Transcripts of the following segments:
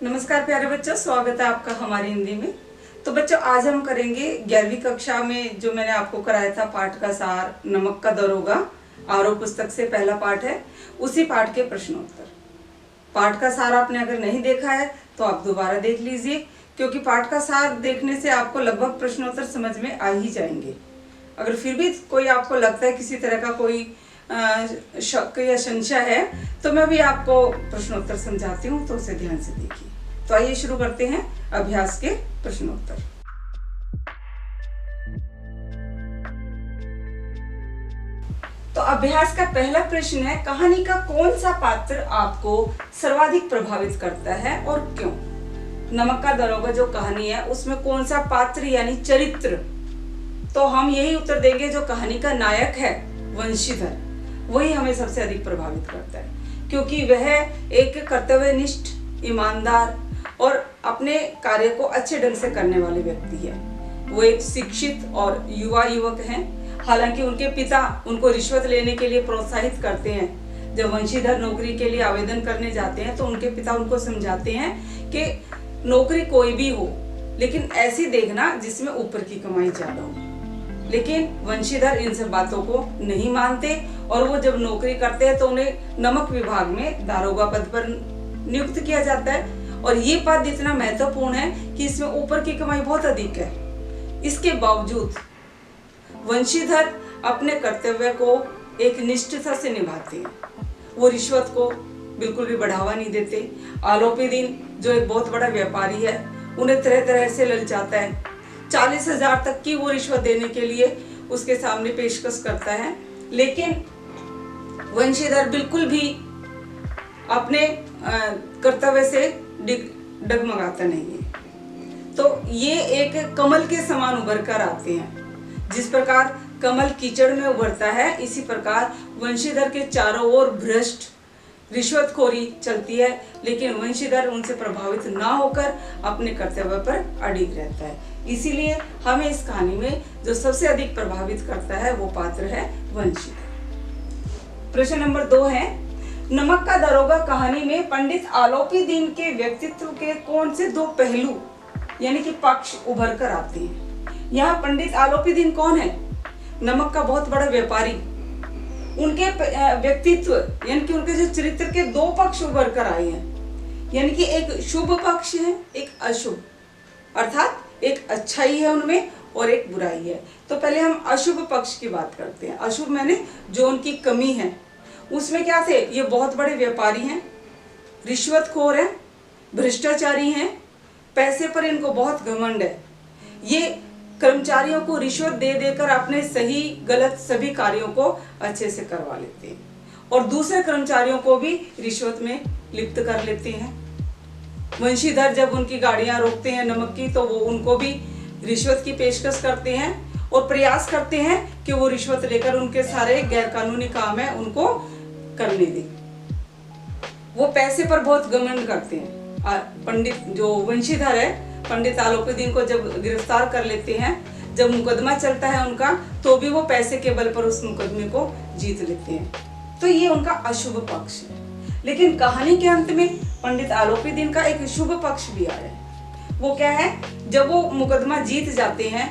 नमस्कार प्यारे बच्चों, स्वागत है आपका हमारी हिंदी में। तो बच्चों, आज हम करेंगे 11वीं कक्षा में जो मैंने आपको कराया था पाठ का सार, नमक का दरोगा। आरओ पुस्तक से पहला पाठ है, उसी पाठ के प्रश्नोत्तर। पाठ का सार आपने अगर नहीं देखा है तो आप दोबारा देख लीजिए, क्योंकि पाठ का सार देखने से आपको लगभग प्रश्नोत्तर समझ में आ ही जाएंगे। अगर फिर भी कोई आपको लगता है किसी तरह का कोई शक या संशय है तो मैं भी आपको प्रश्नोत्तर समझाती हूँ, तो उसे ध्यान से देखिए। तो आइए शुरू करते हैं अभ्यास के प्रश्नोत्तर। तो अभ्यास का पहला प्रश्न है, कहानी का कौन सा पात्र आपको सर्वाधिक प्रभावित करता है और क्यों? नमक का दरोगा जो कहानी है उसमें कौन सा पात्र यानी चरित्र? तो हम यही उत्तर देंगे, जो कहानी का नायक है वंशीधर, वही हमें सबसे अधिक प्रभावित करता है, क्योंकि वह एक कर्तव्यनिष्ठ, ईमानदार और अपने कार्य को अच्छे ढंग से करने वाले व्यक्ति है। वो एक शिक्षित और युवा युवक हैं। हालांकि उनके पिता उनको रिश्वत लेने के लिए प्रोत्साहित करते हैं। जब वंशीधर नौकरी के लिए आवेदन करने जाते हैं तो उनके पिता उनको समझाते हैं कि नौकरी कोई भी हो, लेकिन ऐसी देखना जिसमें ऊपर की कमाई ज्यादा हो। लेकिन वंशीधर इन सब बातों को नहीं मानते और वो जब नौकरी करते हैं तो उन्हें नमक विभाग में दारोगा पद पर नियुक्त किया जाता है। और ये पद इतना महत्वपूर्ण है कि इसमें ऊपर की कमाई बहुत अधिक है। इसके बावजूद वंशीधर अपने कर्तव्य को एक निष्ठता से निभाते हैं। वो रिश्वत को बिल्कुल भी बढ़ावा नहीं देते। आलोपी दिन जो एक बहुत बड़ा व्यापारी है, उन्हें तरह तरह से ललचाता है। 40,000 तक की वो रिश्वत देने के लिए उसके सामने पेशकश करता है, लेकिन वंशीधर बिल्कुल भी अपने कर्तव्य से डगमगाता नहीं है। तो ये एक कमल के समान उभर कर आते हैं। जिस प्रकार कमल कीचड़ में उभरता है, इसी प्रकार वंशीधर के चारों ओर भ्रष्ट रिश्वतखोरी चलती है, लेकिन वंशीधर उनसे प्रभावित ना होकर अपने कर्तव्य पर अडिग रहता है। इसीलिए हमें इस कहानी में जो सबसे अधिक प्रभावित करता है वो पात्र है वंशीधर। प्रश्न नंबर 2 है, नमक का दरोगा कहानी में पंडित आलोपी दीन के व्यक्तित्व के कौन से 2 पहलू यानी कि पक्ष उभर कर आते हैं? यहाँ पंडित आलोपी दीन कौन है? नमक का बहुत बड़ा व्यापारी। उनके व्यक्तित्व यानी कि उनके जो चरित्र के 2 पक्ष उभर कर आए हैं, यानी कि एक शुभ पक्ष है, एक अशुभ, अर्थात एक अच्छाई है उनमें और एक बुराई है। तो पहले हम अशुभ पक्ष की बात करते हैं। अशुभ मैंने जो उनकी कमी है, उसमें क्या थे? ये बहुत बड़े व्यापारी हैं, रिश्वतखोर हैं, भ्रष्टाचारी हैं, पैसे पर इनको बहुत घमंड है। ये कर्मचारियों को रिश्वत दे देकर अपने सही गलत सभी कार्यों को अच्छे से करवा लेते हैं और दूसरे कर्मचारियों को भी रिश्वत में लिप्त कर लेते हैं। वंशीधर जब उनकी गाड़ियां रोकते हैं नमक की, तो वो उनको भी रिश्वत की पेशकश करते हैं और प्रयास करते हैं कि वो रिश्वत लेकर उनके सारे गैरकानूनी काम है उनको करने दें। वो पैसे पर बहुत घमंड करते हैं। पंडित जो वंशीधर है, पंडित आलोपी दीन को जब गिरफ्तार कर लेते हैं, जब मुकदमा चलता है उनका, तो भी वो पैसे के बल पर उस मुकदमे को जीत लेते हैं। तो ये उनका अशुभ पक्ष है। लेकिन कहानी के अंत में पंडित आलोपी दीन का एक शुभ पक्ष भी आया है। वो क्या है? जब वो मुकदमा जीत जाते हैं,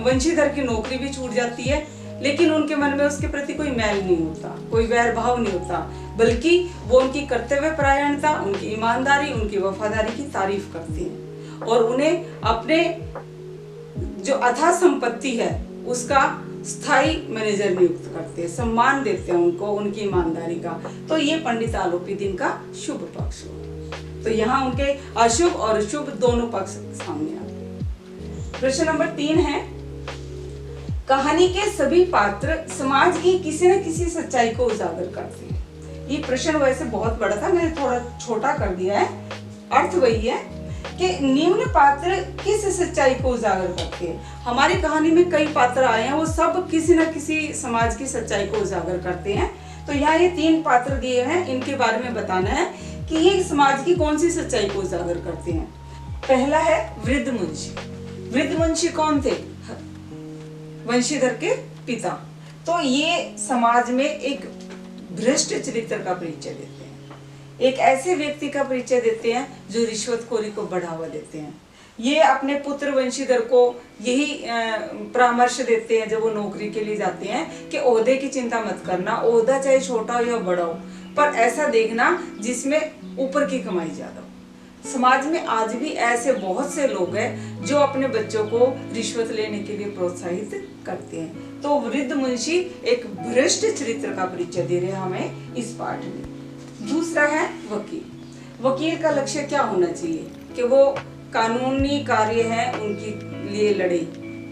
वंशीधर की नौकरी भी छूट जाती है, लेकिन उनके मन में उसके प्रति कोई मैल नहीं होता, कोई वैर भाव नहीं होता, बल्कि वो उनकी कर्तव्य परायणता, उनकी ईमानदारी, उनकी वफादारी की तारीफ करते हैं और उन्हें अपने जो अथाह संपत्ति है उसका स्थायी मैनेजर नियुक्त करते हैं, सम्मान देते हैं उनको उनकी ईमानदारी का। तो ये पंडित आलोपी दीन का शुभ पक्ष हो। तो यहाँ उनके अशुभ और शुभ दोनों पक्ष सामने आते हैं। प्रश्न नंबर 3 है, कहानी के सभी पात्र समाज की किसी न किसी सच्चाई को उजागर करते हैं। ये प्रश्न वैसे बहुत बड़ा था, मैंने थोड़ा छोटा कर दिया है। अर्थ वही है कि निम्न पात्र किस सच्चाई को उजागर करते हैं। हमारी कहानी में कई पात्र आए हैं, वो सब किसी न किसी समाज की सच्चाई को उजागर करते हैं। तो यहाँ ये 3 पात्र दिए हैं, इनके बारे में बताना है कि ये समाज की कौन सी सच्चाई को उजागर करते हैं। पहला है वृद्ध मुंशी। वृद्ध मुंशी कौन थे? वंशीधर के पिता। तो ये समाज में एक भ्रष्ट चरित्र का परिचय देते हैं। एक ऐसे व्यक्ति का परिचय देते हैं जो रिश्वतखोरी को बढ़ावा देते हैं। ये अपने पुत्र वंशीधर को यही परामर्श देते हैं जब वो नौकरी के लिए जाते हैं कि ओहदे की चिंता मत करना, ओहदा चाहे छोटा हो या बड़ा हो, पर ऐसा देखना जिसमें ऊपर की कमाई ज्यादा हो। समाज में आज भी ऐसे बहुत से लोग हैं जो अपने बच्चों को रिश्वत लेने के लिए प्रोत्साहित करते हैं। तो वृद्ध मुंशी एक भ्रष्ट चरित्र का परिचय दे रहे हैं हमें इस पाठ में। दूसरा है वकील। वकील का लक्ष्य क्या होना चाहिए कि वो कानूनी कार्य है उनके लिए लड़े,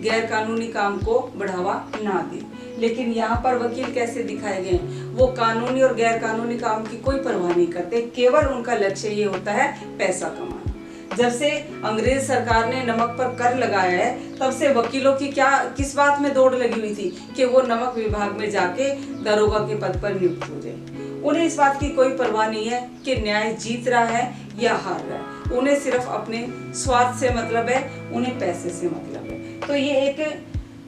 गैर कानूनी काम को बढ़ावा ना दे। लेकिन यहाँ पर वकील कैसे दिखाए गए? वो कानूनी और गैर कानूनी काम की कोई परवाह नहीं करते, केवल उनका लक्ष्य ये होता है पैसा कमाना। जब से अंग्रेज सरकार ने नमक पर कर लगाया है तब से वकीलों की किस बात में दौड़ लगी हुई थी कि वो नमक विभाग में जाके दरोगा के पद पर नियुक्त हो जाए। उन्हें इस बात की कोई परवाह नहीं है कि न्याय जीत रहा है या हार रहा है, उन्हें सिर्फ अपने स्वार्थ से मतलब है, उन्हें पैसे से मतलब है। तो ये एक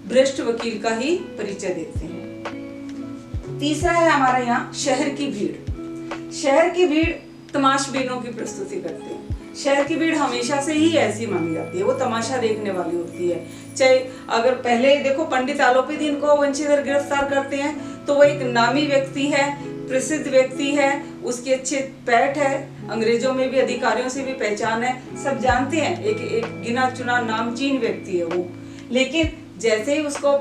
भ्रष्ट वकील का ही परिचय देते हैं। तीसरा है हमारा यहाँ शहर की भीड़। शहर की भीड़ तमाशबीनों की प्रस्तुति करते हैं। शहर की भीड़ हमेशा से ही ऐसी मानी जाती है, वो तमाशा देखने वाली होती है। चाहे अगर पहले देखो पंडित आलोपीदीन को वंशीधर गिरफ्तार करते हैं तो वो एक नामी व्यक्ति है, प्रसिद्ध व्यक्ति है, उसकी अच्छे पैठ है, अंग्रेजों में भी अधिकारियों से भी पहचान है, सब जानते हैं, एक गिना चुना नामचीन व्यक्ति है वो। लेकिन जैसे ही उसको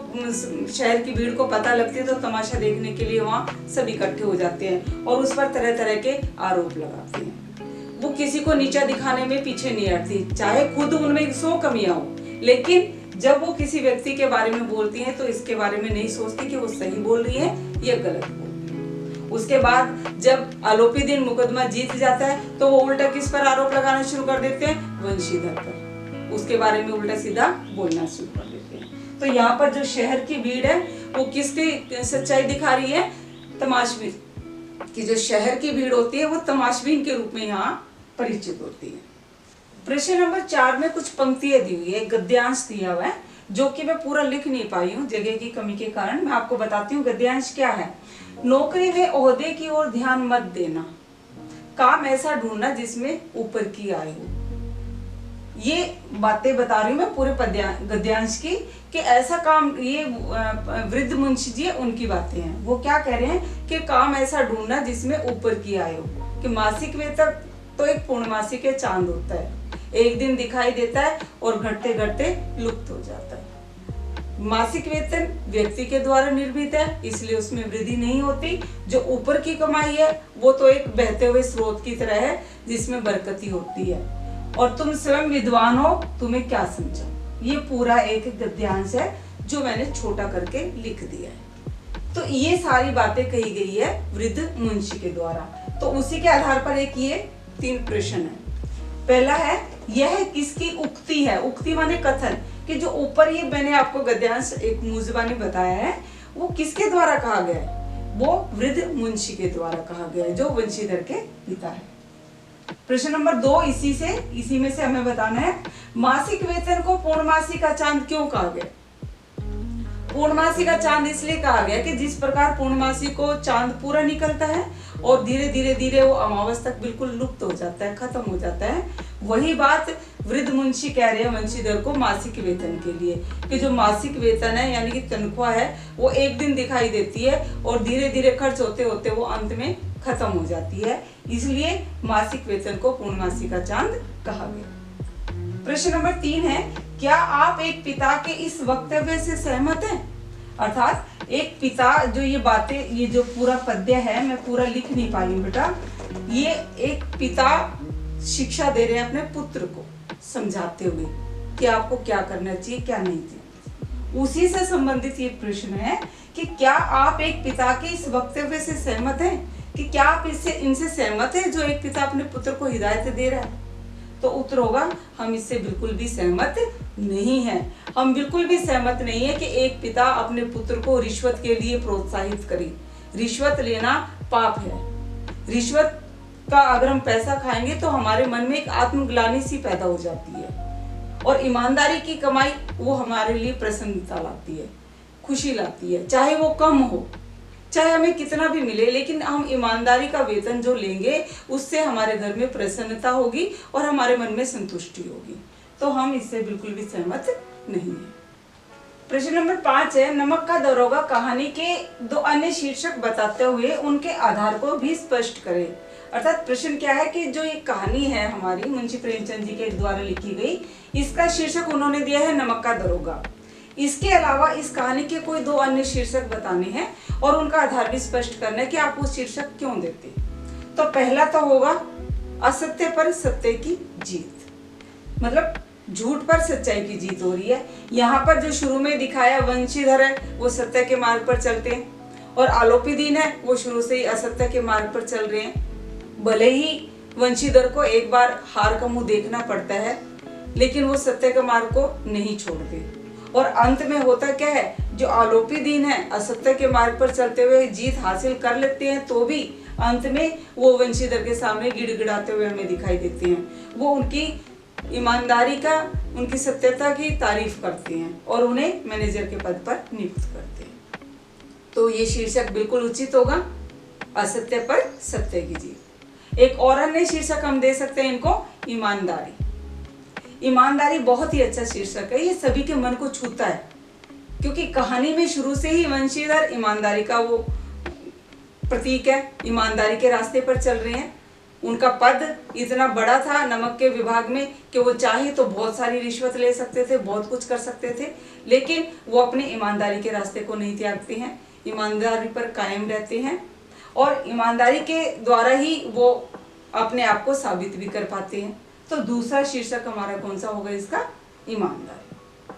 शहर की भीड़ को पता लगती है तो तमाशा देखने के लिए वहाँ सब इकट्ठे हो जाते हैं और उस पर तरह तरह के आरोप लगाते हैं। वो किसी को नीचा दिखाने में पीछे नहीं हटती, चाहे खुद उनमें 100 कमियां हो, लेकिन जब वो किसी व्यक्ति के बारे में बोलती हैं तो इसके बारे में नहीं सोचती कि वो सही बोल रही है या गलत बोल रही है। उसके बाद जब आलोपीदीन मुकदमा जीत जाता है तो वो उल्टा किस पर आरोप लगाना शुरू कर देते हैं? वंशीधर पर। उसके बारे में उल्टा सीधा बोलना शुरू कर देते हैं। तो यहाँ पर जो शहर की भीड़ है वो किसकी सच्चाई दिखा रही है? तमाशबीन की। जो शहर की भीड़ होती है वो तमाशबीन के रूप में यहाँ परिचित होती है। प्रश्न नंबर 4 में कुछ पंक्तियां दी हुई है, गद्यांश दिया हुआ है जो कि मैं पूरा लिख नहीं पाई हूँ जगह की कमी के कारण। मैं आपको बताती हूँ गद्यांश क्या है। नौकरी में ओहदे की ओर ध्यान मत देना, काम ऐसा ढूंढना जिसमें ऊपर की आय हो। ये बातें बता रही हूँ मैं पूरे गद्यांश की कि ऐसा काम, ये वृद्ध मुंशी जी उनकी बातें हैं। वो क्या कह रहे हैं कि काम ऐसा ढूंढना जिसमें ऊपर की आय हो। कि मासिक वेतन तो एक पूर्णमासी के चांद होता है, एक दिन दिखाई देता है और घटते घटते लुप्त हो जाता है। मासिक वेतन व्यक्ति के द्वारा निर्मित है, इसलिए उसमें वृद्धि नहीं होती। जो ऊपर की कमाई है वो तो एक बहते हुए स्रोत की तरह है जिसमें बरकती होती है। और तुम स्वयं विद्वान हो, तुम्हें क्या समझा। ये पूरा एक गद्यांश है जो मैंने छोटा करके लिख दिया है। तो ये सारी बातें कही गई है वृद्ध मुंशी के द्वारा। तो उसी के आधार पर एक ये 3 प्रश्न है। पहला है, यह किसकी उक्ति है? उक्ति माने कथन, कि जो ऊपर ये मैंने आपको गद्यांश एक मुजबानी बताया है वो किसके द्वारा कहा गया है? वो वृद्ध मुंशी के द्वारा कहा गया है जो वंशीधर के पिता है। प्रश्न नंबर 2 इसी में से हमें बताना है, मासिक वेतन को पूर्णमासी का चांद क्यों कहा गया? पूर्णमासी का चांद इसलिए कहा गया कि जिस प्रकार पूर्णमासी को चांद पूरा निकलता है और धीरे धीरे वो अमावस तक बिल्कुल लुप्त हो जाता है, खत्म हो जाता है, वही बात वृद्ध मुंशी कह रहे हैं वंशीधर को मासिक वेतन के लिए। कि जो मासिक वेतन है यानी कि तनख्वाह है वो एक दिन दिखाई देती है और धीरे धीरे खर्च होते होते वो अंत में खत्म हो जाती है, इसलिए मासिक वेतन को पूर्णमासी का चांद कहा गया। प्रश्न नंबर 3 है, क्या आप एक पिता के इस वक्तव्य से सहमत हैं? अर्थात एक पिता, जो ये बातें, ये जो पूरा पद्य है मैं पूरा लिख नहीं पाई हूँ बेटा, ये एक पिता शिक्षा दे रहे हैं अपने पुत्र को समझाते हुए कि आपको क्या करना चाहिए क्या नहीं चाहिए। उसी से संबंधित ये प्रश्न है कि क्या आप एक पिता के इस वक्तव्य से सहमत हैं? कि क्या आप इनसे सहमत हैं जो एक पिता अपने पुत्र को हिदायत दे रहा है? तो उत्तर होगा, हम इससे बिल्कुल भी सहमत नहीं है। हम बिल्कुल भी सहमत नहीं है कि एक पिता अपने पुत्र को रिश्वत के लिए प्रोत्साहित करे। रिश्वत लेना पाप है। रिश्वत का अगर हम पैसा खाएंगे तो हमारे मन में एक आत्मग्लानि सी पैदा हो जाती है और ईमानदारी की कमाई वो हमारे लिए प्रसन्नता लाती है, खुशी लाती है, चाहे वो कम हो। चाहे हमें कितना भी मिले, लेकिन हम ईमानदारी का वेतन जो लेंगे उससे हमारे घर में प्रसन्नता होगी और हमारे मन में संतुष्टि होगी। तो हम इससे बिल्कुल भी सहमत नहीं है। प्रश्न नंबर 5 है, नमक का दरोगा कहानी के 2 अन्य शीर्षक बताते हुए उनके आधार को भी स्पष्ट करें। अर्थात प्रश्न क्या है कि जो ये कहानी है हमारी मुंशी प्रेमचंद जी के द्वारा लिखी गई, इसका शीर्षक उन्होंने दिया है नमक का दरोगा। इसके अलावा इस कहानी के कोई 2 अन्य शीर्षक बताने हैं और उनका आधार भी स्पष्ट करना है कि आप वो शीर्षक क्यों देते। तो पहला तो होगा असत्य पर सत्य की जीत, मतलब झूठ पर सच्चाई की जीत हो रही है। यहाँ पर जो शुरू में दिखाया वंशीधर है वो सत्य के मार्ग पर चलते हैं और आलोपी दीन है वो शुरू से ही असत्य के मार्ग पर चल रहे हैं। भले ही वंशीधर को एक बार हार का मुंह देखना पड़ता है, लेकिन वो सत्य के मार्ग को नहीं छोड़ते। और अंत में होता क्या है, जो आलोपी दीन है असत्य के मार्ग पर चलते हुए जीत हासिल कर लेते हैं, तो भी अंत में वो वंशीधर के सामने गिड़गिड़ाते हुए हमें दिखाई देते हैं। वो उनकी ईमानदारी का, उनकी सत्यता की तारीफ करते हैं और उन्हें मैनेजर के पद पर नियुक्त करते हैं। तो ये शीर्षक बिल्कुल उचित होगा, असत्य पर सत्य की जीत। एक और अन्य शीर्षक हम दे सकते हैं इनको, ईमानदारी। ईमानदारी बहुत ही अच्छा शीर्षक है, ये सभी के मन को छूता है, क्योंकि कहानी में शुरू से ही वंशीधर ईमानदारी का वो प्रतीक है, ईमानदारी के रास्ते पर चल रहे हैं। उनका पद इतना बड़ा था नमक के विभाग में कि वो चाहे तो बहुत सारी रिश्वत ले सकते थे, बहुत कुछ कर सकते थे, लेकिन वो अपने ईमानदारी के रास्ते को नहीं त्यागते हैं, ईमानदारी पर कायम रहते हैं और ईमानदारी के द्वारा ही वो अपने आप को साबित भी कर पाते हैं। तो दूसरा शीर्षक हमारा कौन सा होगा इसका, ईमानदारी।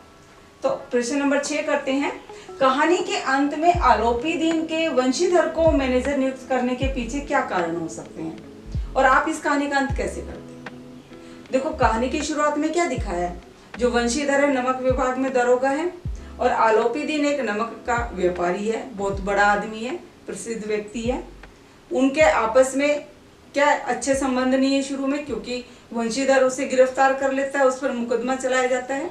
तो प्रश्न नंबर 6 करते हैं, कहानी के अंत में आलोपी दीन के वंशीधर को मैनेजर नियुक्त करने के पीछे क्या कारण हो सकते हैं और आप इस कहानी का अंत कैसे करते हैं। देखो, कहानी की शुरुआत में क्या दिखाया है, जो वंशीधर है नमक विभाग में दरोगा है और आलोपी दीन एक नमक का व्यापारी है, बहुत बड़ा आदमी है, प्रसिद्ध व्यक्ति है। उनके आपस में क्या अच्छे संबंध नहीं है शुरू में, क्योंकि वंशीधर उसे गिरफ्तार कर लेता है, उस पर मुकदमा चलाया जाता है।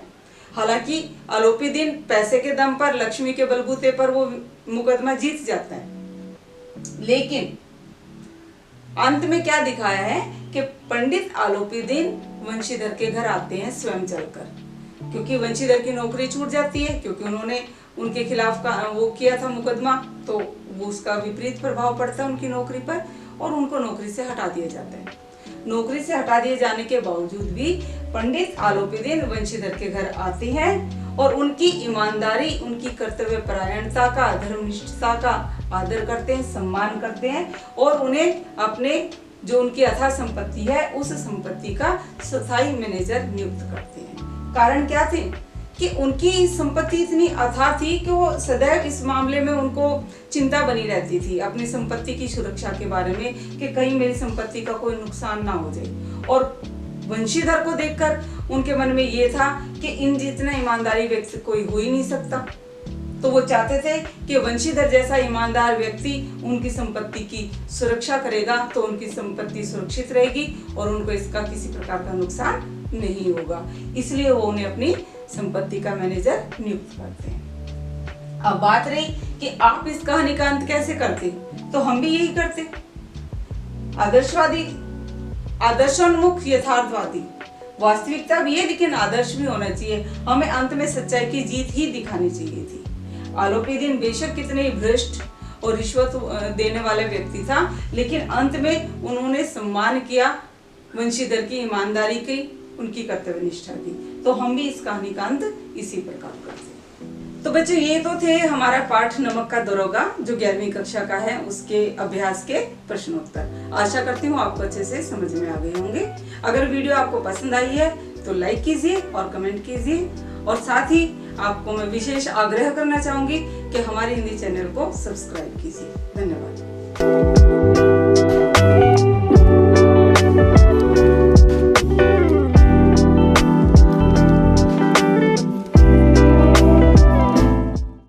हालांकि आलोपी दीन पैसे के दम पर, लक्ष्मी के बलबूते पर वो मुकदमा जीत जाता है, लेकिन अंत में क्या दिखाया है कि पंडित आलोपी दीन वंशीधर के घर आते हैं स्वयं चलकर, क्योंकि वंशीधर की नौकरी छूट जाती है, क्योंकि उन्होंने उनके खिलाफ का वो किया था मुकदमा, तो वो उसका विपरीत प्रभाव पड़ता है उनकी नौकरी पर और उनको नौकरी से हटा दिया जाता है। नौकरी से हटा दिए जाने के बावजूद भी पंडित आलोपी दीन वंशीधर के घर आते हैं और उनकी ईमानदारी, उनकी कर्तव्य परायणता का, धर्मनिष्ठता का आदर करते हैं, सम्मान करते हैं और उन्हें अपने जो उनकी अथाह संपत्ति है उस संपत्ति का स्थायी मैनेजर नियुक्त करते हैं। कारण क्या थे कि उनकी संपत्ति इतनी अथाह थी कि वो सदैव इस मामले में उनको चिंता बनी रहती थी, अपनी संपत्ति की सुरक्षा के बारे में, कि कहीं मेरी संपत्ति का कोई नुकसान ना हो जाए। और वंशीधर को देखकर उनके मन में ये था कि इन जितना ईमानदारी व्यक्ति कोई हो ही नहीं सकता, तो वो चाहते थे कि वंशीधर जैसा ईमानदार व्यक्ति उनकी संपत्ति की सुरक्षा करेगा तो उनकी संपत्ति सुरक्षित रहेगी और उनको इसका किसी प्रकार का नुकसान नहीं होगा, इसलिए वो उन्हें अपनी संपत्ति का मैनेजर नियुक्त करते हैं। अब बात रही कि आप इस कहानी का अंत कैसे करते, तो हम भी यही करते, आदर्शवादी, आदर्शोन्मुख, यथार्थवादी। वास्तविकता भी है लेकिन आदर्श भी होना चाहिए, हमें अंत में सच्चाई की जीत ही दिखानी चाहिए थी। आलोपी दीन बेशक कितने ही भ्रष्ट और रिश्वत देने वाले व्यक्ति था, लेकिन अंत में उन्होंने सम्मान किया वंशीधर की ईमानदारी की, उनकी कर्तव्य निष्ठा की। तो हम भी इस कहानी का अंत इसी प्रकार करते हैं। तो बच्चों, ये तो थे हमारा पाठ नमक का दरोगा जो 11वीं कक्षा का है, उसके अभ्यास के प्रश्नोत्तर। आशा करती हूँ आपको अच्छे से समझ में आ गए होंगे। अगर वीडियो आपको पसंद आई है तो लाइक कीजिए और कमेंट कीजिए, और साथ ही आपको मैं विशेष आग्रह करना चाहूंगी कि हमारे हिंदी चैनल को सब्सक्राइब कीजिए। धन्यवाद।